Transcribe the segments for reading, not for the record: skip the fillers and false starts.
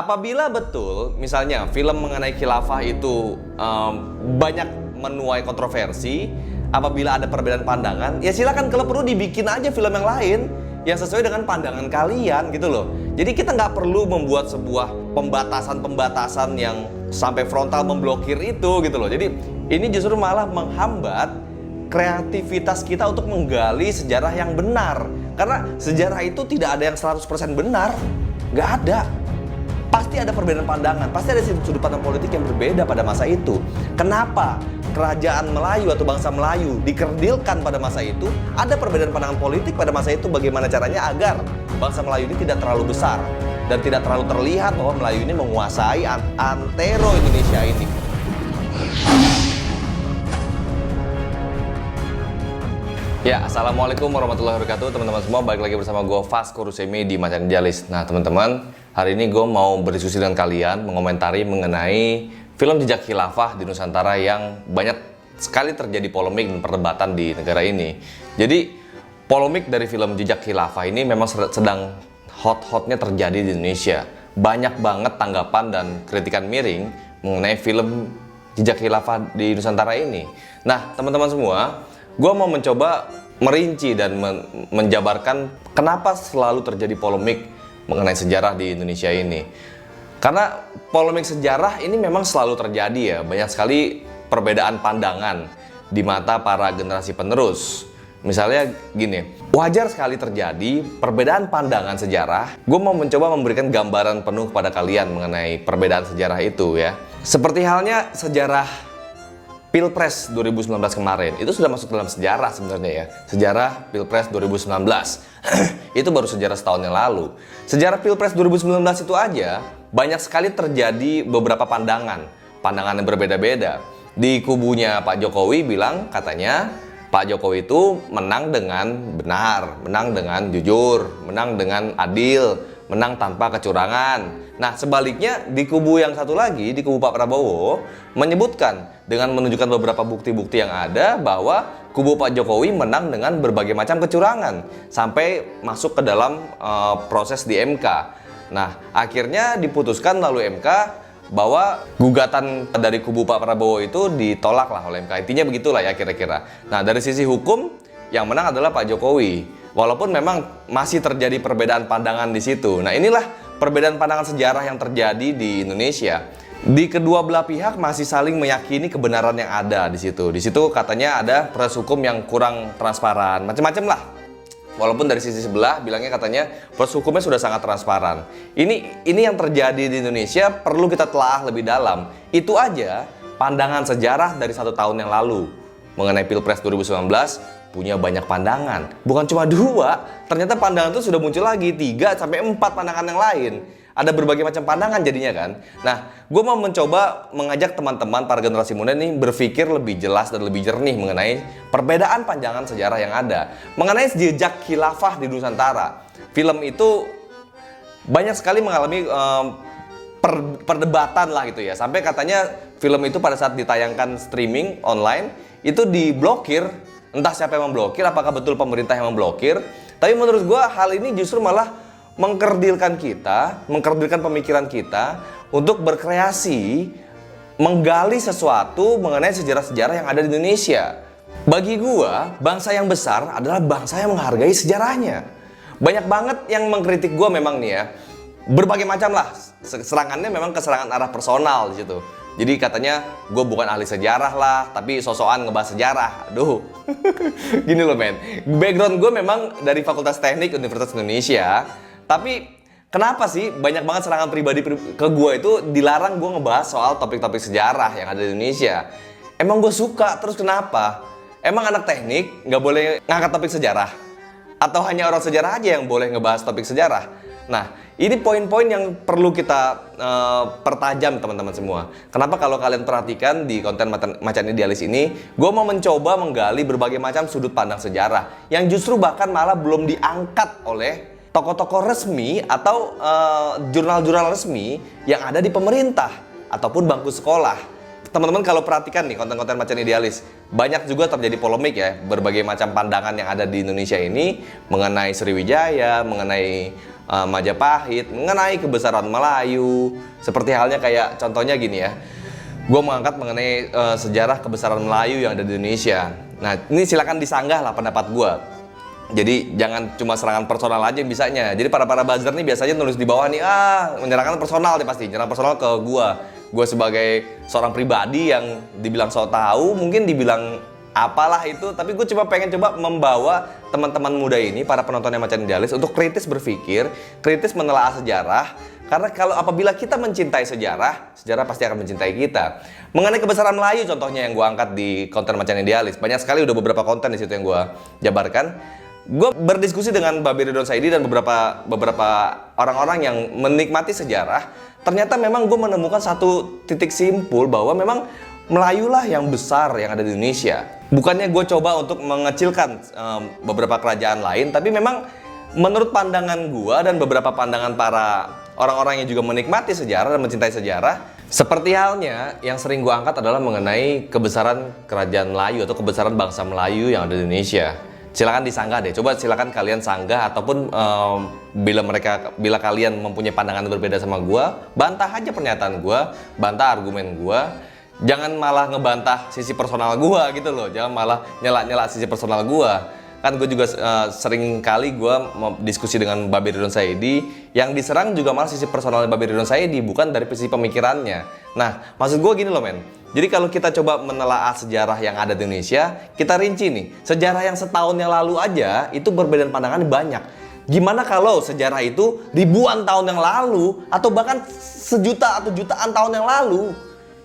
Apabila betul, misalnya film mengenai khilafah itu banyak menuai kontroversi, apabila ada perbedaan pandangan, ya silakan kalau perlu dibikin aja film yang lain yang sesuai dengan pandangan kalian gitu loh. Jadi kita nggak perlu membuat sebuah pembatasan-pembatasan yang sampai frontal memblokir itu gitu loh. Jadi ini justru malah menghambat kreativitas kita untuk menggali sejarah yang benar. Karena sejarah itu tidak ada yang 100% benar, nggak ada. Pasti ada perbedaan pandangan, pasti ada sudut pandang politik yang berbeda pada masa itu. Kenapa kerajaan Melayu atau bangsa Melayu dikerdilkan pada masa itu? Ada perbedaan pandangan politik pada masa itu, bagaimana caranya agar bangsa Melayu ini tidak terlalu besar dan tidak terlalu terlihat bahwa Melayu ini menguasai antero Indonesia ini. Ya, assalamualaikum warahmatullahi wabarakatuh teman-teman semua. Balik lagi bersama gue Vasco Rusemi di Macan Idealis. Nah teman-teman, hari ini gue mau berdiskusi dengan kalian, mengomentari mengenai film Jejak Khilafah di Nusantara yang banyak sekali terjadi polemik dan perdebatan di negara ini. Jadi polemik dari film Jejak Khilafah ini memang sedang hot-hotnya terjadi di Indonesia. Banyak banget tanggapan dan kritikan miring mengenai film Jejak Khilafah di Nusantara ini. Nah teman-teman semua, gue mau mencoba merinci dan menjabarkan kenapa selalu terjadi polemik mengenai sejarah di Indonesia ini. Karena polemik sejarah ini memang selalu terjadi ya. Banyak sekali perbedaan pandangan di mata para generasi penerus. Misalnya gini, wajar sekali terjadi perbedaan pandangan sejarah. Gue mau mencoba memberikan gambaran penuh kepada kalian mengenai perbedaan sejarah itu ya. Seperti halnya sejarah Pilpres 2019 kemarin, itu sudah masuk dalam sejarah sebenarnya ya. Sejarah Pilpres 2019. Itu baru sejarah setahun yang lalu. Sejarah Pilpres 2019 itu aja banyak sekali terjadi beberapa pandangan yang berbeda-beda. Di kubunya Pak Jokowi bilang katanya Pak Jokowi itu menang dengan benar, menang dengan jujur, menang dengan adil, menang tanpa kecurangan. Nah sebaliknya di kubu yang satu lagi, di kubu Pak Prabowo menyebutkan dengan menunjukkan beberapa bukti-bukti yang ada bahwa kubu Pak Jokowi menang dengan berbagai macam kecurangan sampai masuk ke dalam proses di MK. Nah akhirnya diputuskan melalui MK bahwa gugatan dari kubu Pak Prabowo itu ditolak lah oleh MK. Intinya begitulah ya kira-kira. Nah dari sisi hukum yang menang adalah Pak Jokowi. Walaupun memang masih terjadi perbedaan pandangan di situ. Nah inilah perbedaan pandangan sejarah yang terjadi di Indonesia. Di kedua belah pihak masih saling meyakini kebenaran yang ada di situ. Di situ katanya ada proses hukum yang kurang transparan, macam-macam lah. Walaupun dari sisi sebelah bilangnya katanya proses hukumnya sudah sangat transparan. Ini yang terjadi di Indonesia perlu kita telah lebih dalam. Itu aja pandangan sejarah dari 1 tahun yang lalu mengenai Pilpres 2019 punya banyak pandangan. Bukan cuma 2, ternyata pandangan itu sudah muncul lagi 3 sampai 4 pandangan yang lain. Ada berbagai macam pandangan jadinya kan. Nah, gue mau mencoba mengajak teman-teman para generasi muda ini berpikir lebih jelas dan lebih jernih mengenai perbedaan pandangan sejarah yang ada. Mengenai jejak khilafah di Nusantara. Film itu banyak sekali mengalami perdebatan lah gitu ya. Sampai katanya film itu pada saat ditayangkan streaming online itu diblokir. Entah siapa yang memblokir, apakah betul pemerintah yang memblokir. Tapi menurut gue hal ini justru malah mengkerdilkan kita, mengkerdilkan pemikiran kita untuk berkreasi, menggali sesuatu mengenai sejarah-sejarah yang ada di Indonesia. Bagi gue, bangsa yang besar adalah bangsa yang menghargai sejarahnya. Banyak banget yang mengkritik gue memang nih ya. Berbagai macam lah, serangannya memang keserangan arah personal di situ. Jadi katanya gue bukan ahli sejarah lah, tapi sosokan ngebahas sejarah. Aduh, gini loh men. Background gue memang dari Fakultas Teknik Universitas Indonesia. Tapi kenapa sih banyak banget serangan pribadi ke gue itu dilarang gue ngebahas soal topik-topik sejarah yang ada di Indonesia? Emang gue suka, terus kenapa? Emang anak teknik nggak boleh ngangkat topik sejarah? Atau hanya orang sejarah aja yang boleh ngebahas topik sejarah? Nah, ini poin-poin yang perlu kita pertajam teman-teman semua. Kenapa kalau kalian perhatikan di konten Macan Idealis ini, gue mau mencoba menggali berbagai macam sudut pandang sejarah yang justru bahkan malah belum diangkat oleh tokoh-tokoh resmi atau jurnal-jurnal resmi yang ada di pemerintah ataupun bangku sekolah. Teman-teman kalau perhatikan nih konten-konten Macan Idealis, banyak juga terjadi polemik ya, berbagai macam pandangan yang ada di Indonesia ini mengenai Sriwijaya, mengenai Majapahit, mengenai kebesaran Melayu. Seperti halnya kayak contohnya gini ya, gue mengangkat mengenai sejarah kebesaran Melayu yang ada di Indonesia. Nah, ini silakan disanggah lah pendapat gue. Jadi jangan cuma serangan personal aja yang bisanya. Jadi para buzzer nih biasanya nulis di bawah nih, menyerangkan personal nih pasti, nyerang personal ke gue. Gue sebagai seorang pribadi yang dibilang so tahu, mungkin dibilang apalah itu, tapi gue cuma pengen coba membawa teman-teman muda ini, para penonton yang Macan Idealis, untuk kritis berpikir, kritis menelaah sejarah. Karena apabila kita mencintai sejarah, sejarah pasti akan mencintai kita. Mengenai kebesaran Melayu contohnya yang gue angkat di konten Macan Idealis, banyak sekali udah beberapa konten di situ yang gue jabarkan. Gue berdiskusi dengan Babe Ridwan Saidi dan beberapa orang-orang yang menikmati sejarah. Ternyata memang gue menemukan satu titik simpul bahwa memang Melayu lah yang besar yang ada di Indonesia. Bukannya gue coba untuk mengecilkan beberapa kerajaan lain, tapi memang menurut pandangan gue dan beberapa pandangan para orang-orang yang juga menikmati sejarah dan mencintai sejarah, seperti halnya yang sering gue angkat adalah mengenai kebesaran kerajaan Melayu atau kebesaran bangsa Melayu yang ada di Indonesia. Silakan disanggah deh, coba silakan kalian sanggah, ataupun bila kalian mempunyai pandangan berbeda sama gue, bantah aja pernyataan gue, bantah argumen gue. Jangan malah ngebantah sisi personal gue gitu loh, jangan malah nyela-nyela sisi personal gue. Kan gue juga sering kali gue diskusi dengan Babe Ridwan Saidi, yang diserang juga malah sisi personal Babe Ridwan Saidi, bukan dari sisi pemikirannya. Nah, maksud gue gini loh men, jadi kalau kita coba menelaah sejarah yang ada di Indonesia, kita rinci nih, sejarah yang setahun yang lalu aja itu perbedaan pandangan banyak. Gimana kalau sejarah itu ribuan tahun yang lalu, atau bahkan sejuta atau jutaan tahun yang lalu?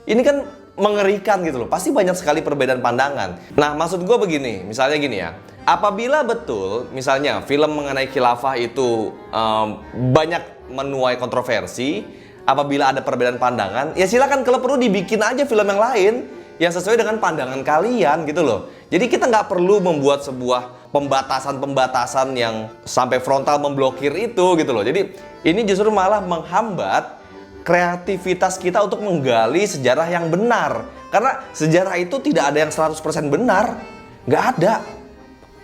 Ini kan mengerikan gitu loh, pasti banyak sekali perbedaan pandangan. Nah, maksud gue begini, misalnya gini ya, apabila betul misalnya film mengenai khilafah itu banyak menuai kontroversi, apabila ada perbedaan pandangan, ya silakan kalau perlu dibikin aja film yang lain yang sesuai dengan pandangan kalian gitu loh. Jadi kita nggak perlu membuat sebuah pembatasan-pembatasan yang sampai frontal memblokir itu gitu loh. Jadi ini justru malah menghambat kreativitas kita untuk menggali sejarah yang benar. Karena sejarah itu tidak ada yang 100% benar. Nggak ada.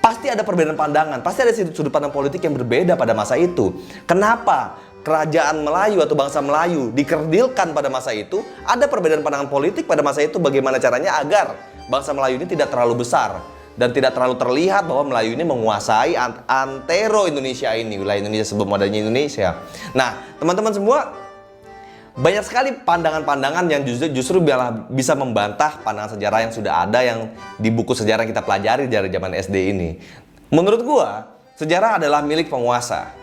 Pasti ada perbedaan pandangan. Pasti ada sudut pandang politik yang berbeda pada masa itu. Kenapa kerajaan Melayu atau bangsa Melayu dikerdilkan pada masa itu? Ada perbedaan pandangan politik pada masa itu. Bagaimana caranya agar bangsa Melayu ini tidak terlalu besar dan tidak terlalu terlihat bahwa Melayu ini menguasai antero Indonesia ini, wilayah Indonesia sebelum adanya Indonesia. Nah, teman-teman semua, banyak sekali pandangan-pandangan yang justru bisa membantah pandangan sejarah yang sudah ada yang di buku sejarah yang kita pelajari dari zaman SD ini. Menurut gua, sejarah adalah milik penguasa.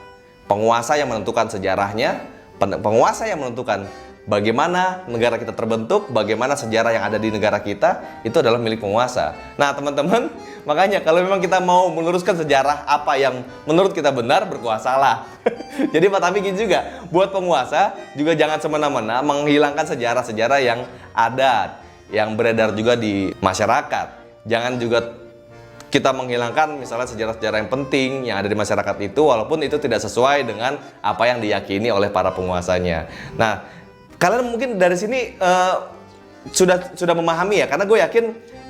Penguasa yang menentukan sejarahnya, penguasa yang menentukan bagaimana negara kita terbentuk, bagaimana sejarah yang ada di negara kita, itu adalah milik penguasa. Nah, teman-teman, makanya kalau memang kita mau meluruskan sejarah apa yang menurut kita benar, berkuasalah. Jadi Pak Tabi gini juga, buat penguasa juga jangan semena-mena menghilangkan sejarah-sejarah yang ada, yang beredar juga di masyarakat. Jangan juga kita menghilangkan misalnya sejarah-sejarah yang penting yang ada di masyarakat itu, walaupun itu tidak sesuai dengan apa yang diyakini oleh para penguasanya. Nah, kalian mungkin dari sini sudah memahami ya, karena gue yakin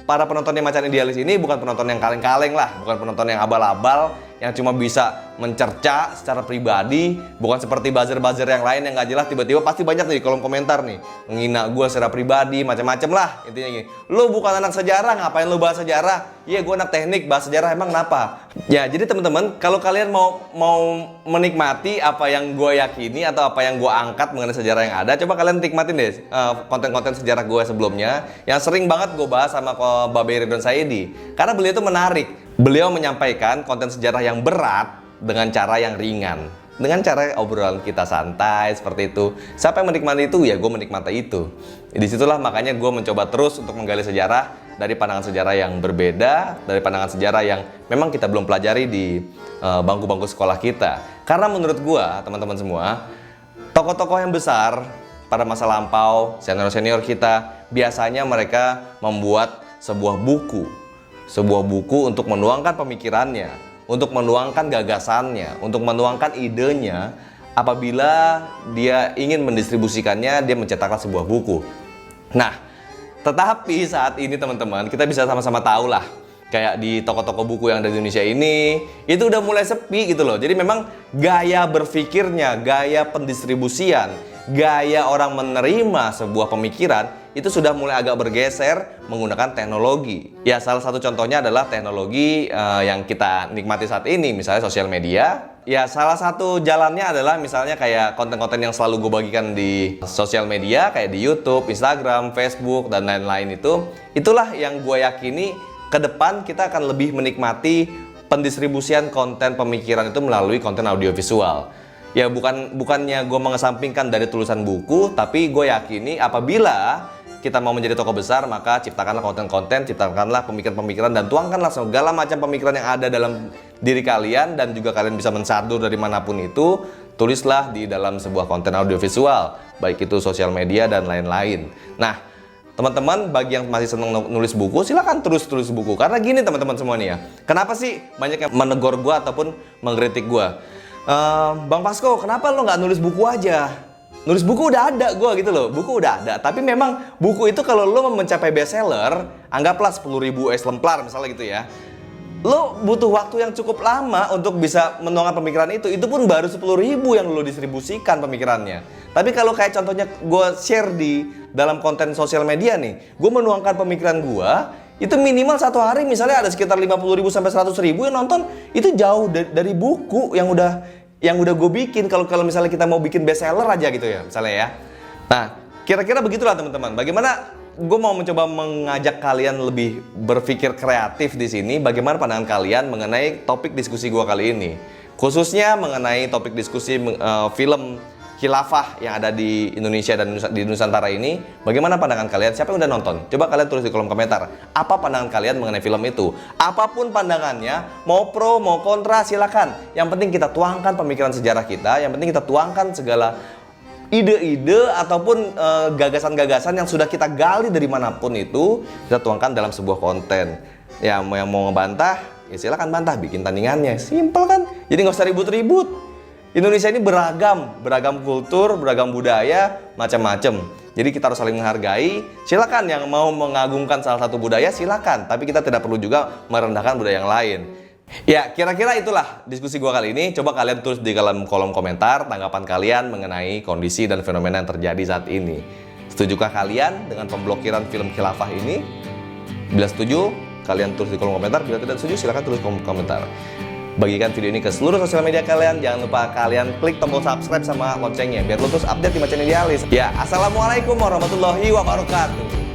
para penonton yang Macan Idealis ini bukan penonton yang kaleng-kaleng lah, bukan penonton yang abal-abal, yang cuma bisa mencerca secara pribadi, bukan seperti buzzer-buzzer yang lain yang gak jelas tiba-tiba pasti banyak nih di kolom komentar nih menghina gue secara pribadi, macam-macam lah. Intinya gini, lu bukan anak sejarah, ngapain lu bahas sejarah? Iya, gue anak teknik, bahas sejarah emang kenapa? Ya, jadi teman-teman, kalau kalian mau menikmati apa yang gue yakini atau apa yang gue angkat mengenai sejarah yang ada, coba kalian nikmatin deh konten-konten sejarah gue sebelumnya yang sering banget gue bahas sama Babe Ridwan Saidi, karena beliau itu menarik. Beliau menyampaikan konten sejarah yang berat dengan cara yang ringan, dengan cara obrolan kita santai seperti itu. Siapa yang menikmati itu, ya gue menikmati itu. Disitulah makanya gue mencoba terus untuk menggali sejarah dari pandangan sejarah yang berbeda, dari pandangan sejarah yang memang kita belum pelajari di bangku-bangku sekolah kita. Karena menurut gue, teman-teman semua, tokoh-tokoh yang besar pada masa lampau, senior-senior kita, biasanya mereka membuat sebuah buku untuk menuangkan pemikirannya, untuk menuangkan gagasannya, untuk menuangkan idenya. Apabila dia ingin mendistribusikannya, dia mencetakkan sebuah buku. Nah, tetapi saat ini teman-teman, kita bisa sama-sama tahu lah kayak di toko-toko buku yang ada di Indonesia ini, itu udah mulai sepi gitu loh. Jadi memang gaya berpikirnya, gaya pendistribusian, gaya orang menerima sebuah pemikiran itu sudah mulai agak bergeser menggunakan teknologi. Ya, salah satu contohnya adalah teknologi yang kita nikmati saat ini, misalnya sosial media. Ya, salah satu jalannya adalah misalnya kayak konten-konten yang selalu gue bagikan di sosial media, kayak di YouTube, Instagram, Facebook, dan lain-lain itu. Itulah yang gue yakini ke depan kita akan lebih menikmati pendistribusian konten pemikiran itu melalui konten audiovisual. Ya, bukannya gue mengesampingkan dari tulisan buku, tapi gue yakini apabila kita mau menjadi tokoh besar, maka ciptakanlah konten-konten, ciptakanlah pemikiran-pemikiran, dan tuangkanlah segala macam pemikiran yang ada dalam diri kalian, dan juga kalian bisa mensadur dari manapun itu, tulislah di dalam sebuah konten audiovisual, baik itu sosial media dan lain-lain. Nah, teman-teman, bagi yang masih senang nulis buku, silakan terus tulis buku. Karena gini teman-teman semua nih ya, kenapa sih banyak yang menegur gue ataupun mengkritik gue? Bang Fasko, kenapa lo nggak nulis buku aja? Nulis buku udah ada gue gitu loh, buku udah ada. Tapi memang buku itu kalau lo mencapai bestseller, anggaplah 10.000 eksemplar misalnya gitu ya, lo butuh waktu yang cukup lama untuk bisa menuangkan pemikiran itu pun baru 10.000 yang lo distribusikan pemikirannya. Tapi kalau kayak contohnya gue share di dalam konten sosial media nih, gue menuangkan pemikiran gue, itu minimal satu hari misalnya ada sekitar 50.000 sampai 100.000 yang nonton. Itu jauh dari buku yang udah gue bikin. Kalau misalnya kita mau bikin bestseller aja gitu ya misalnya ya. Nah, kira-kira begitulah teman-teman. Bagaimana gue mau mencoba mengajak kalian lebih berpikir kreatif di sini. Bagaimana pandangan kalian mengenai topik diskusi gue kali ini, khususnya mengenai topik diskusi film khilafah yang ada di Indonesia dan di Nusantara ini. Bagaimana pandangan kalian? Siapa yang udah nonton? Coba kalian tulis di kolom komentar. Apa pandangan kalian mengenai film itu? Apapun pandangannya, mau pro, mau kontra, silakan. Yang penting kita tuangkan pemikiran sejarah kita. Yang penting kita tuangkan segala ide-ide ataupun gagasan-gagasan yang sudah kita gali dari manapun itu, kita tuangkan dalam sebuah konten. Ya, yang mau ngebantah, ya silakan bantah, bikin tandingannya. Simpel kan? Jadi nggak usah ribut-ribut. Indonesia ini beragam kultur, beragam budaya, macam-macam. Jadi kita harus saling menghargai. Silakan yang mau mengagungkan salah satu budaya, silakan. Tapi kita tidak perlu juga merendahkan budaya yang lain. Ya, kira-kira itulah diskusi gua kali ini. Coba kalian tulis di dalam kolom komentar tanggapan kalian mengenai kondisi dan fenomena yang terjadi saat ini. Setujukah kalian dengan pemblokiran film khilafah ini? Bila setuju, kalian tulis di kolom komentar. Bila tidak setuju, silakan tulis di kolom komentar. Bagikan video ini ke seluruh sosial media kalian. Jangan lupa kalian klik tombol subscribe sama loncengnya biar lo terus update di channel Dialis. Ya, assalamualaikum warahmatullahi wabarakatuh.